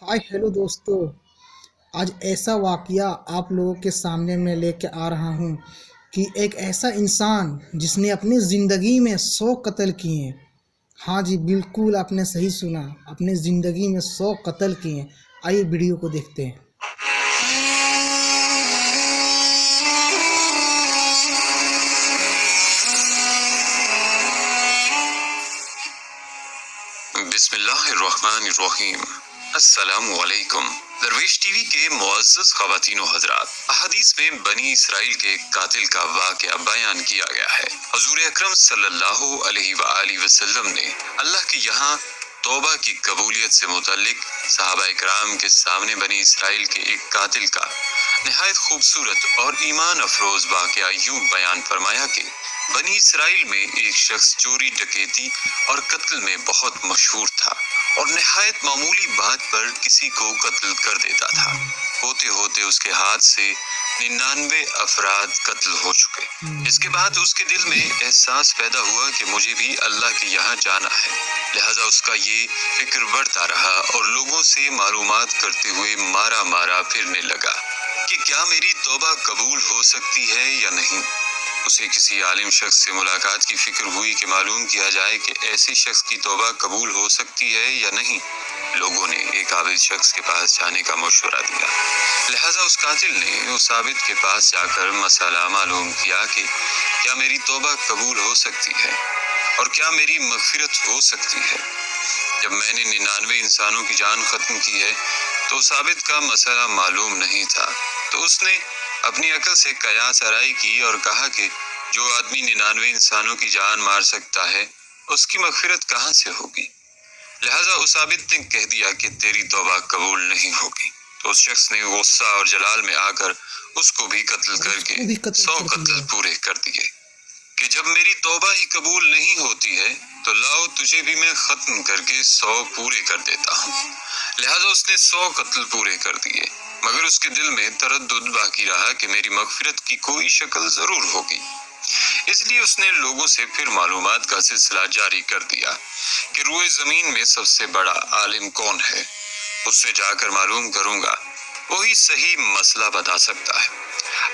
Hi hello دوستو، آج ایسا واقعہ آپ لوگوں کے سامنے میں لے کے آ رہا ہوں کہ ایک ایسا انسان جس نے اپنی زندگی میں 100 قتل کیے ہیں۔ ہاں جی، بالکل آپ نے صحیح سنا، اپنی زندگی میں 100 قتل کیے ہیں۔ آئیے ویڈیو کو دیکھتے ہیں۔ بسم اللہ الرحمن الرحیم۔ السلام علیکم۔ درویش ٹی وی کے معزز خواتین و حضرات، احادیث میں بنی اسرائیل کے قاتل کا واقعہ بیان کیا گیا ہے۔ حضور اکرم صلی اللہ علیہ وآلہ وسلم نے اللہ کے یہاں توبہ کی قبولیت سے متعلق صحابہ اکرام کے سامنے بنی اسرائیل کے ایک قاتل کا نہایت خوبصورت اور ایمان افروز واقعہ یوں بیان فرمایا کہ بنی اسرائیل میں ایک شخص چوری، ڈکیتی اور قتل میں بہت مشہور تھا اور نہایت معمولی بات پر کسی کو قتل کر دیتا تھا۔ ہوتے ہوتے اس کے ہاتھ سے 99 افراد قتل ہو چکے۔ اس کے بعد اس کے دل میں احساس پیدا ہوا کہ مجھے بھی اللہ کے یہاں جانا ہے، لہذا اس کا یہ فکر بڑھتا رہا اور لوگوں سے معلومات کرتے ہوئے مارا پھرنے لگا کہ کیا میری توبہ قبول ہو سکتی ہے یا نہیں۔ اسے کسی عالم شخص سے ملاقات کی فکر ہوئی کہ معلوم کیا جائے کہ ایسے شخص کی توبہ قبول ہو سکتی ہے یا نہیں۔ لوگوں نے ایک عابد شخص کے پاس جانے کا مشورہ دیا، لہذا اس قاتل نے اس عابد کے پاس جا کر مسئلہ معلوم کیا کہ کیا میری توبہ قبول ہو سکتی ہے اور کیا میری مغفرت ہو سکتی ہے۔ جب میں نے 99 انسانوں کی جان ختم کی ہے تو اس عابد کا مسئلہ معلوم نہیں تھا، تو اس نے اپنی عقل سے قیاس آرائی کی اور کہا کہ جو آدمی 99 انسانوں کی جان مار سکتا ہے اس کی مغفرت کہاں سے ہوگی، لہذا اس عابد نے کہہ دیا کہ تیری توبہ قبول نہیں ہوگی۔ تو اس شخص نے غصہ اور جلال میں آ کر اس کو بھی قتل کر کے 100 قتل پورے کر دیے کہ جب میری توبہ ہی قبول نہیں ہوتی ہے تو لاؤ تجھے بھی میں ختم کر کے 100 پورے کر دیتا ہوں۔ لہذا اس نے 100 قتل پورے کر دیے، مگر اس کے دل میں تردد باقی رہا کہ میری مغفرت کی کوئی شکل ضرور ہوگی۔ اس لیے اس نے لوگوں سے پھر معلومات کا سلسلہ جاری کر دیا کہ روئے زمین میں سب سے بڑا عالم کون ہے، اس سے جا کر معلوم کروں گا، وہی صحیح مسئلہ بتا سکتا ہے۔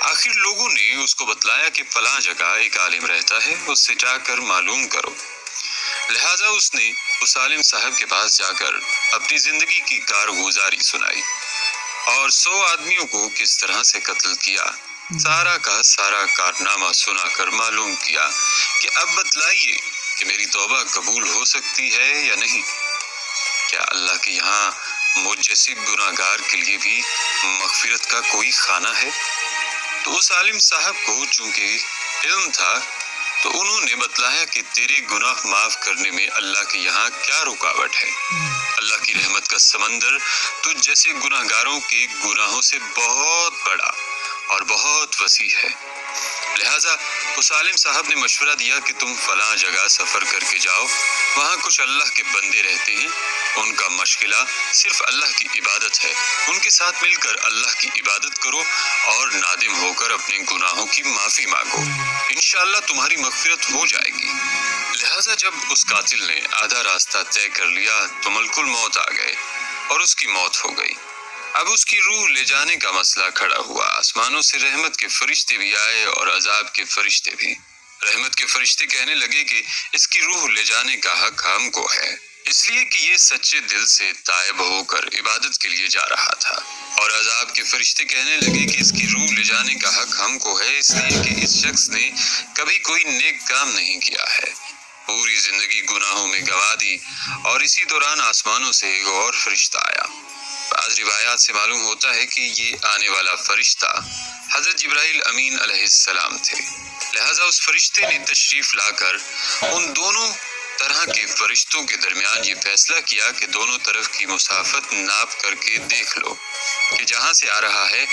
آخر لوگوں نے اس کو بتلایا کہ فلاں جگہ ایک عالم رہتا ہے، اس سے جا کر معلوم کرو۔ لہذا اس نے اس عالم صاحب کے پاس جا کر اپنی زندگی کی کارگزاری سنائی اور 100 آدمیوں کو کس طرح سے قتل کیا، سارا کا سارا کارنامہ سنا کر معلوم کیا کہ اب بتلائیے کہ میری توبہ قبول ہو سکتی ہے یا نہیں۔ کیا اللہ کے یہاں مجھ جیسے گناہ گار کے لیے بھی مغفرت کا کوئی خانہ ہے؟ تو اس عالم صاحب کو چونکہ علم تھا تو انہوں نے بتلایا کہ تیرے گناہ معاف کرنے میں اللہ کے یہاں کیا رکاوٹ ہے۔ اللہ کی رحمت کا سمندر تجھ جیسے گناہ گاروں کے گناہوں سے بہت بڑا اور بہت وسیع ہے۔ لہذا اس عالم صاحب نے مشورہ دیا کہ تم فلاں جگہ سفر کر کے جاؤ، وہاں کچھ اللہ کے بندے رہتے ہیں، ان کا مشغلہ صرف اللہ کی عبادت ہے، ان کے ساتھ مل کر اللہ کی عبادت کرو اور نادم ہو کر اپنے گناہوں کی معافی مانگو، انشاءاللہ تمہاری مغفرت ہو جائے گی۔ لہذا جب اس قاتل نے آدھا راستہ طے کر لیا تو ملک الموت آ گئے اور اس کی موت ہو گئی۔ اب اس کی روح لے جانے کا مسئلہ کھڑا ہوا۔ آسمانوں سے رحمت کے فرشتے بھی آئے اور عذاب کے فرشتے بھی۔ رحمت کے فرشتے کہنے لگے کہ اس کی روح لے جانے کا حق ہم کو ہے، اس لیے کہ یہ سچے دل سے تائب ہو کر عبادت کے لیے جا رہا تھا، اور عذاب کے فرشتے کہنے لگے کہ اس کی روح لے جانے کا حق ہم کو ہے، اس لیے کہ اس شخص نے کبھی کوئی نیک کام نہیں کیا ہے، پوری زندگی گناہوں میں گوا دی۔ اور اسی دوران آسمانوں سے ایک اور فرشتہ آیا۔ بعض روایات سے معلوم ہوتا ہے کہ یہ آنے والا فرشتہ حضرت جبرائیل امین علیہ السلام تھے، لہذا اس فرشتے نے تشریف لا کر ان دونوں طرح کے فرشتوں کے درمیان یہ فیصلہ کیا کہ دونوں طرف کی مسافت ناپ کر کے دیکھ لو کہ جہاں سے آ رہا ہے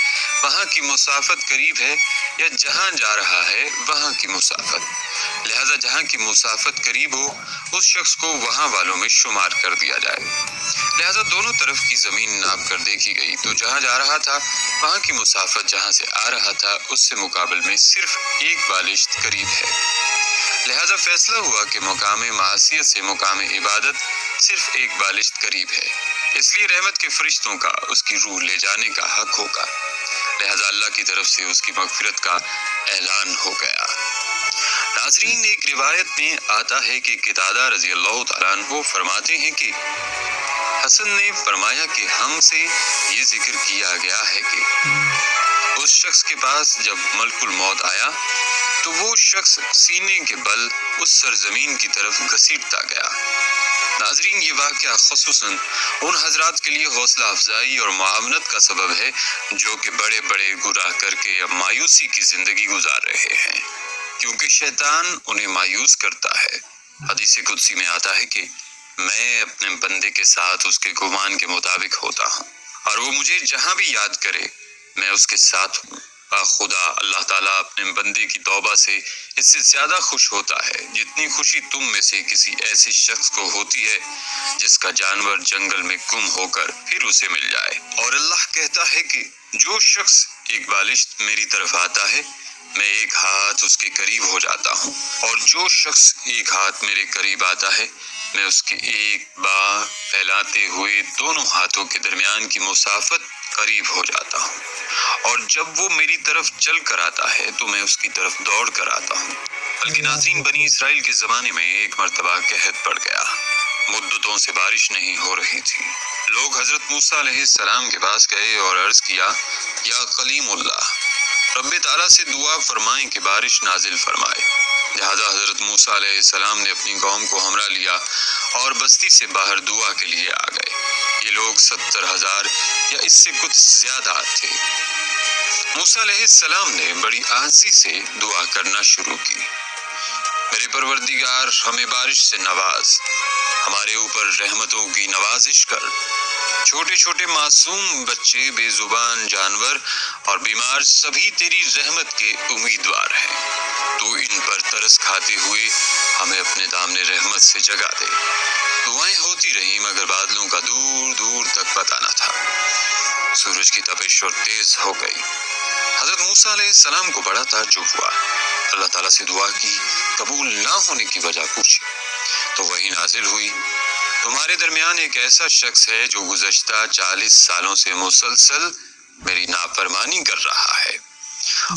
وہاں کی مسافت قریب ہے یا جہاں جا رہا ہے وہاں کی مسافت، لہذا جہاں کی مسافت قریب ہو اس شخص کو وہاں والوں میں شمار کر دیا جائے۔ لہذا دونوں طرف کی زمین ناپ کر دیکھی گئی تو جہاں جا رہا تھا وہاں کی مسافت جہاں سے آ رہا تھا اس سے مقابل میں صرف ایک بالشت قریب ہے، لہذا فیصلہ ہوا کہ مقام معصیت سے مقام عبادت صرف ایک بالشت قریب ہے، اس لیے رحمت کے فرشتوں کا اس کی روح لے جانے کا حق ہوگا، لہذا اللہ کی طرف سے اس کی مغفرت کا اعلان ہو گیا۔ ناظرین، ایک روایت میں آتا ہے کہ قتادہ رضی اللہ تعالیٰ عنہ فرماتے ہیں کہ حسن نے فرمایا کہ ہم سے یہ ذکر کیا گیا ہے کہ اس شخص کے پاس جب ملک الموت آیا تو وہ شخص سینے کے بل اس سرزمین کی طرف گھسیٹتا گیا۔ ناظرین، یہ واقعہ خصوصاً ان حضرات کے لیے حوصلہ افزائی اور معاونت کا سبب ہے جو کہ بڑے بڑے گناہ کر کے اب مایوسی کی زندگی گزار رہے ہیں، کیونکہ شیطان انہیں مایوس کرتا ہے۔ حدیث قدسی میں آتا ہے کہ میں اپنے بندے کے ساتھ اس کے گمان کے مطابق ہوتا ہوں، اور وہ مجھے جہاں بھی یاد کرے میں اس کے ساتھ ہوں۔ خدا اللہ تعالیٰ اپنے بندے کی توبہ سے اس سے زیادہ خوش ہوتا ہے جتنی خوشی تم میں سے کسی ایسے شخص کو ہوتی ہے جس کا جانور جنگل میں گم ہو کر پھر اسے مل جائے۔ اور اللہ کہتا ہے کہ جو شخص ایک بالشت میری طرف آتا ہے میں ایک ہاتھ اس کے قریب ہو جاتا ہوں، اور جو شخص ایک ہاتھ میرے قریب آتا ہے میں اس کے ایک باں پھیلاتے ہوئے دونوں ہاتھوں کے درمیان کی مسافت قریب ہو جاتا ہوں، اور جب وہ میری طرف چل کر آتا ہے تو میں اس کی طرف دوڑ کر آتا ہوں۔ بلکہ ناظرین، بنی اسرائیل کے زمانے میں ایک مرتبہ قحط پڑ گیا، مدتوں سے بارش نہیں ہو رہی تھی۔ لوگ حضرت موسیٰ علیہ السلام کے پاس گئے اور عرض کیا، یا کلیم اللہ، رب تعالیٰ سے دعا فرمائیں کہ بارش نازل فرمائے۔ لہذا حضرت موسیٰ علیہ السلام نے اپنی قوم کو ہمراہ لیا اور بستی سے باہر دعا کے لیے آ گئے۔ یہ لوگ 70,000 یا اس سے کچھ زیادہ تھے۔ موسیٰ علیہ السلام نے بڑی عاجزی سے دعا کرنا شروع کی، میرے پروردگار ہمیں بارش سے نواز، ہمارے اوپر رحمتوں کی نوازش کر، چھوٹے چھوٹے معصوم بچے، بے زبان جانور اور بیمار سبھی تیری رحمت کے امیدوار ہیں، تو ان پر ترس کھاتے ہوئے ہمیں اپنے دامن رحمت سے جگا دے۔ دعائیں ہوتی رہیں مگر بادلوں کا دور دور تک پتہ نہ تھا۔ سورج کی تپش اور تیز ہو گئی۔ حضرت موسیٰ علیہ السلام کو بڑا تعجب ہوا، اللہ تعالیٰ سے دعا کی، قبول نہ ہونے کی وجہ پوچھی تو وحی نازل ہوئی، تمہارے درمیان ایک ایسا شخص ہے جو گزشتہ 40 سالوں سے مسلسل میری نافرمانی کر رہا ہے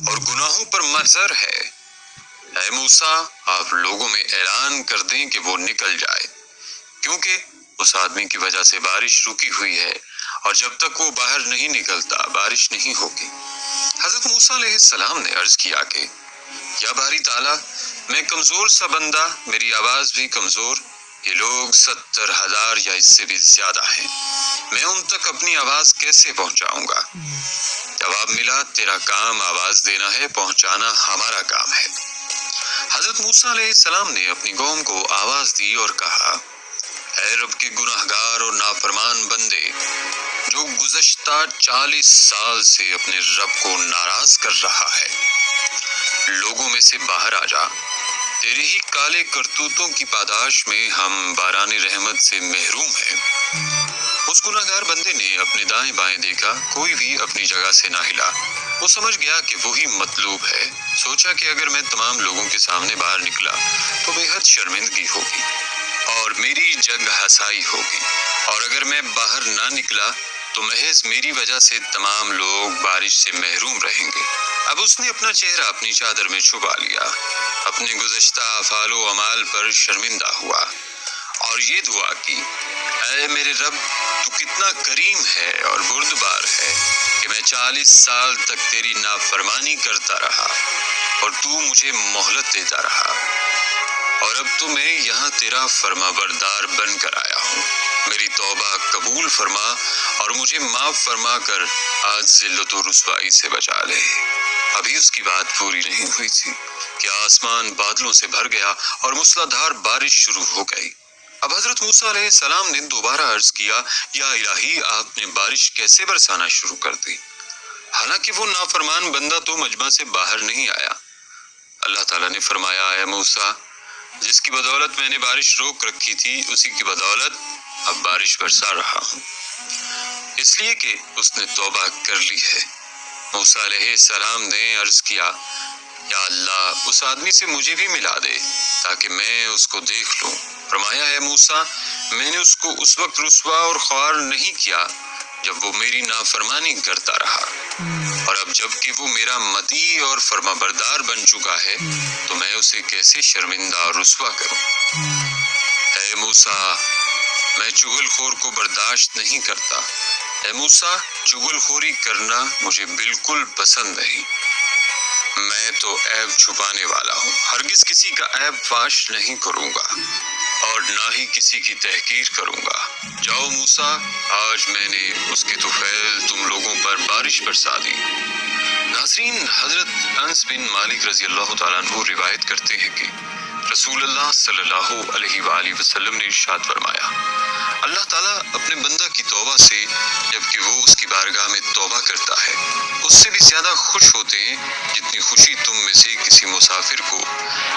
اور گناہوں پر مصر ہے۔ اے موسیٰ، آپ لوگوں میں اعلان کر دیں کہ وہ نکل جائے، کیونکہ اس آدمی کی وجہ سے بارش رکی ہوئی ہے، اور جب تک وہ باہر نہیں نکلتا بارش نہیں ہوگی۔ حضرت موسیٰ علیہ السلام نے عرض کیا کہ یا باری تعالیٰ، میں کمزور سا بندہ، میری آواز بھی کمزور، یہ لوگ 70,000 یا اس سے بھی زیادہ ہیں، میں ان تک اپنی آواز کیسے پہنچاؤں گا؟ جواب ملا، تیرا کام آواز دینا ہے، پہنچانا ہمارا کام ہے۔ حضرت موسیٰ علیہ السلام نے اپنی قوم کو آواز دی اور کہا، اے رب کے گناہگار اور نافرمان بندے جو گزشتہ 40 سال سے اپنے رب کو ناراض کر رہا ہے، لوگوں میں سے باہر آ جا، تیرے ہی کالے کرتوتوں کی پاداش میں ہم باران رحمت سے محروم ہیں۔ اس گناہگار بندے نے اپنے دائیں بائیں دیکھا، کوئی بھی اپنی جگہ سے نہ ہلا۔ وہ سمجھ گیا کہ وہی مطلوب ہے، سوچا کہ اگر میں تمام لوگوں کے سامنے باہر نکلا تو بے حد شرمندگی ہوگی اور میری جگ ہسائی ہوگی، اور اگر میں باہر نہ نکلا تو محض میری وجہ سے تمام لوگ بارش سے محروم رہیں گے۔ اب اس نے اپنا چہرہ اپنی چادر میں چھپا لیا، اپنے گزشتہ افعال و اعمال پر شرمندہ ہوا اور یہ دعا کی، اے میرے رب، تو کتنا کریم ہے اور بردبار ہے کہ میں 40 سال تک تیری نافرمانی کرتا رہا اور تو مجھے مہلت دیتا رہا، اور اب تو میں یہاں تیرا فرما بردار بن کر آیا ہوں، میری توبہ قبول فرما اور مجھے معاف فرما کر آج ذلت و رسوائی سے بچا لے۔ ابھی اس کی بات پوری نہیں ہوئی تھی کہ آسمان بادلوں سے بھر گیا اور موسلادھار بارش شروع ہو گئی۔ اب حضرت موسیٰ علیہ السلام نے دوبارہ عرض کیا، یا الہی، آپ نے بارش کیسے برسانا شروع کر دی؟ حالانکہ وہ نافرمان بندہ تو مجمع سے باہر نہیں آیا۔ اللہ تعالیٰ نے فرمایا، اے موسیٰ، جس کی بدولت میں نے بارش روک رکھی تھی اسی کی بدولت اب بارش برسا رہا ہوں، اس لیے کہ اس نے توبہ کر لی ہے۔ موسیٰ علیہ السلام نے عرض کیا، یا اللہ، اس آدمی سے مجھے بھی ملا دے تاکہ میں اس کو دیکھ لوں۔ فرمایا ہے موسیٰ میں نے اس کو اس وقت رسوا اور خوار نہیں کیا جب وہ میری نافرمانی کرتا رہا، اور اب جب کہ وہ میرا مطیع اور فرما بردار بن چکا ہے تو میں اسے کیسے شرمندہ اور رسوا کروں؟ اے موسیٰ میں چغل خور کو برداشت نہیں کرتا، اے موسیٰ چغل خوری کرنا مجھے بالکل پسند نہیں، میں تو عیب چھپانے والا ہوں، ہرگز کسی کا عیب فاش نہیں کروں گا اور نہ ہی کسی کی تحقیر کروں گا۔ جاؤ موسیٰ آج میں نے اس کے طفیل تم لوگوں پر بارش برسا دی۔ ناظرین، حضرت انس بن مالک رضی اللہ تعالیٰ عنہ روایت کرتے ہیں کہ رسول اللہ صلی اللہ علیہ وآلہ وسلم نے ارشاد فرمایا، اللہ تعالیٰ اپنے بندہ کی توبہ سے جبکہ وہ اس کی بارگاہ میں توبہ کرتا ہے اس سے بھی زیادہ خوش ہوتے ہیں جتنی خوشی تم میں سے کسی مسافر کو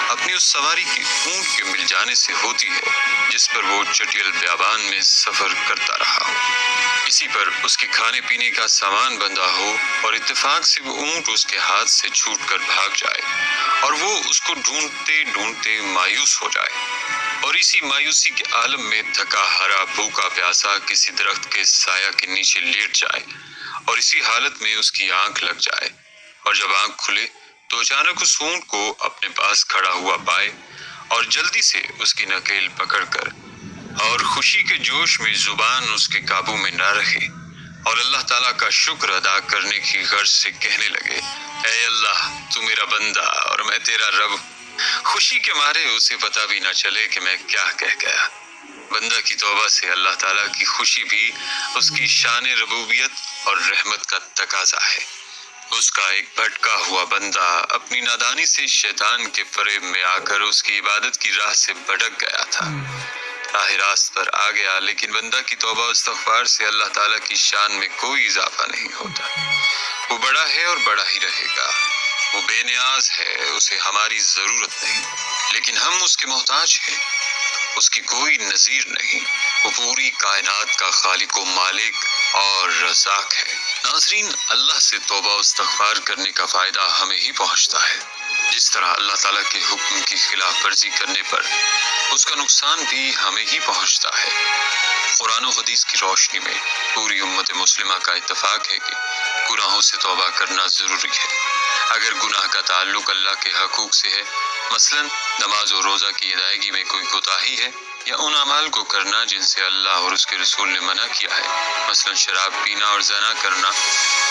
اپنی اس سواری کی اونٹ کے مل جانے سے ہوتی ہے جس پر وہ چٹیل بیابان میں سفر کرتا رہا ہو، اسی پر اس کے کھانے پینے کا سامان بندھا ہو اور اتفاق سے وہ اونٹ اس کے ہاتھ سے چھوٹ کر بھاگ جائے اور وہ اس کو ڈھونڈتے ڈھونڈتے مایوس ہو جائے اور اسی مایوسی کے عالم میں تھکا ہرا بھوکا پیاسا کسی درخت کے سایہ کے نیچے لیٹ جائے اور اسی حالت میں اس کی آنکھ لگ جائے اور جب آنکھ کھلے تو اچانک اس اونٹ کو اپنے پاس کھڑا ہوا پائے اور جلدی سے اس کی نکیل پکڑ کر اور خوشی کے جوش میں زبان اس کے قابو میں نہ رہے اور اللہ تعالیٰ کا شکر ادا کرنے کی غرض سے کہنے لگے، اے اللہ تو میرا بندہ اور میں تیرا رب۔ خوشی کے مارے اسے پتہ بھی نہ چلے کہ میں کیا کہہ گیا۔ بندہ کی توبہ سے اللہ تعالیٰ کی خوشی بھی اس کی شان ربوبیت اور رحمت کا تقاضا ہے۔ اس کا ایک بھٹکا ہوا بندہ اپنی نادانی سے شیطان کے فریب میں آ کر اس کی عبادت کی راہ سے بھٹک گیا تھا، راہ راست پر آ گیا، لیکن بندہ کی توبہ و استغفار سے اللہ تعالیٰ کی شان میں کوئی اضافہ نہیں ہوتا۔ وہ بڑا ہے اور بڑا ہی رہے گا، وہ بے نیاز ہے، اسے ہماری ضرورت نہیں، لیکن ہم اس کے محتاج ہیں، اس کی کوئی نظیر نہیں، وہ پوری کائنات کا خالق و مالک اور رزاق ہے۔ ناظرین، اللہ سے توبہ و استغفار کرنے کا فائدہ ہمیں ہی پہنچتا ہے، جس طرح اللہ تعالیٰ کے حکم کی خلاف ورزی کرنے پر اس کا نقصان بھی ہمیں ہی پہنچتا ہے۔ قرآن و حدیث کی روشنی میں پوری امت مسلمہ کا اتفاق ہے کہ گناہوں سے توبہ کرنا ضروری ہے۔ اگر گناہ کا تعلق اللہ کے حقوق سے ہے، مثلا نماز و روزہ کی ادائیگی میں کوئی کوتاہی ہے یا ان اعمال کو کرنا جن سے اللہ اور اس کے رسول نے منع کیا ہے، مثلا شراب پینا اور زنا کرنا،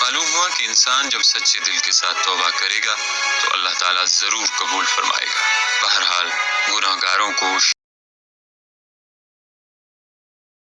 معلوم ہوا کہ انسان جب سچے دل کے ساتھ توبہ کرے گا تو اللہ تعالیٰ ضرور قبول فرمائے گا۔ بہرحال گناہگاروں کو